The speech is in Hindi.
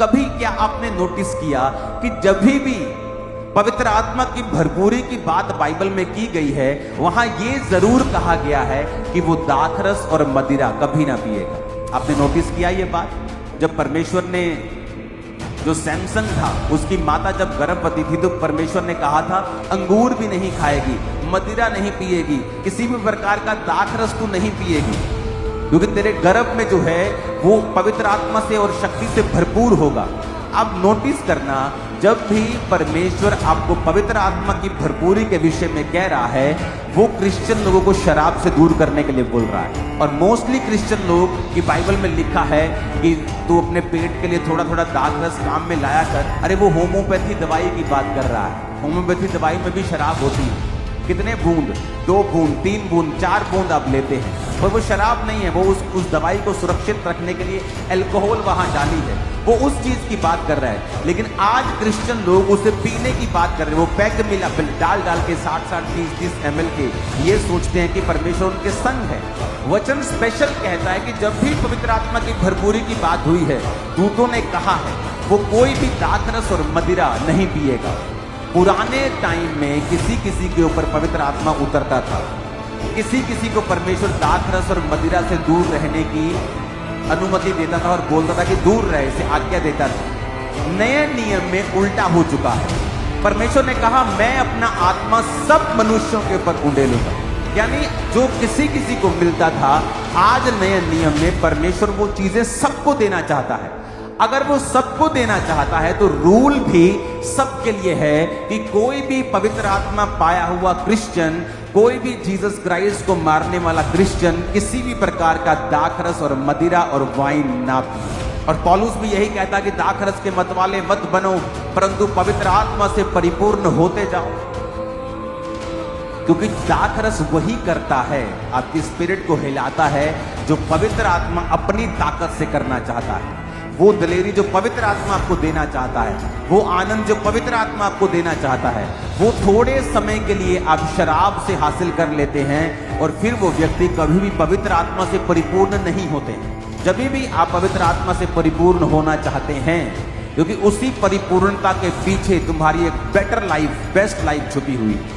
कभी क्या आपने नोटिस किया कि जब भी पवित्र आत्मा की भरपूरी की बात बाइबल में की गई है, वहां ये जरूर कहा गया है कि वो दाखरस और मदिरा कभी ना पिएगा। आपने नोटिस किया ये बात? जब परमेश्वर ने, जो सैमसन था उसकी माता जब गर्भवती थी तो परमेश्वर ने कहा था अंगूर भी नहीं खाएगी, मदिरा नहीं पिएगी, किसी भी प्रकार का दाखरस तू नहीं पिएगी, क्योंकि तेरे गर्भ में जो है वो पवित्र आत्मा से और शक्ति से भरपूर होगा। अब नोटिस करना, जब भी परमेश्वर आपको पवित्र आत्मा की भरपूरी के विषय में कह रहा है, वो क्रिश्चियन लोगों को शराब से दूर करने के लिए बोल रहा है। और मोस्टली क्रिश्चियन लोग की बाइबल में लिखा है कि तू अपने पेट के लिए थोड़ा थोड़ा दाखरस काम में लाया कर। अरे वो होम्योपैथी दवाई की बात कर रहा है। होम्योपैथी दवाई में भी शराब होती है। कितने बूंद, 2 बूंद, 3 बूंद, 4 बूंद आप लेते हैं, और वो शराब नहीं है, वो उस दवाई को सुरक्षित रखने के लिए अल्कोहल वहां डाली है, वो उस चीज की बात कर रहा है। लेकिन आज क्रिश्चियन लोग उसे पीने की बात कर रहे हैं। वो पैक मिला डाल के 60-60, 30-30 ml के, ये सोचते हैं कि परमेश्वर उनके संग है। वचन स्पेशल कहता है कि जब भी पवित्र आत्मा की भरपूरी की बात हुई है, दूतों ने कहा है वो कोई भी दाखरस और मदिरा नहीं पिएगा। पुराने टाइम में किसी किसी के ऊपर पवित्र आत्मा उतरता था, किसी किसी को परमेश्वर दाखरस और मदिरा से दूर रहने की अनुमति देता था और बोलता था कि दूर रहे, से आज्ञा देता था। नए नियम में उल्टा हो चुका है। परमेश्वर ने कहा मैं अपना आत्मा सब मनुष्यों के ऊपर उंडेलूंगा, यानी जो किसी किसी को मिलता था, आज नए नियम में परमेश्वर वो चीजें सबको देना चाहता है। अगर वो सबको देना चाहता है तो रूल भी सबके लिए है कि कोई भी पवित्र आत्मा पाया हुआ क्रिश्चियन, कोई भी जीसस क्राइस्ट को मारने वाला क्रिश्चियन किसी भी प्रकार का दाखरस और मदिरा और वाइन ना पिए। और पौलुस भी यही कहता कि दाखरस के मतवाले मत बनो, परंतु पवित्र आत्मा से परिपूर्ण होते जाओ, क्योंकि दाखरस वही करता है, आपकी स्पिरिट को हिलाता है जो पवित्र आत्मा अपनी ताकत से करना चाहता है। वो दलेरी जो पवित्र आत्मा आपको देना चाहता है, वो आनंद जो पवित्र आत्मा आपको देना चाहता है, वो थोड़े समय के लिए आप शराब से हासिल कर लेते हैं और फिर वो व्यक्ति कभी भी पवित्र आत्मा से परिपूर्ण नहीं होते हैं। जब भी आप पवित्र आत्मा से परिपूर्ण होना चाहते हैं, क्योंकि उसी परिपूर्णता के पीछे तुम्हारी एक बेटर लाइफ, बेस्ट लाइफ छुपी हुई है।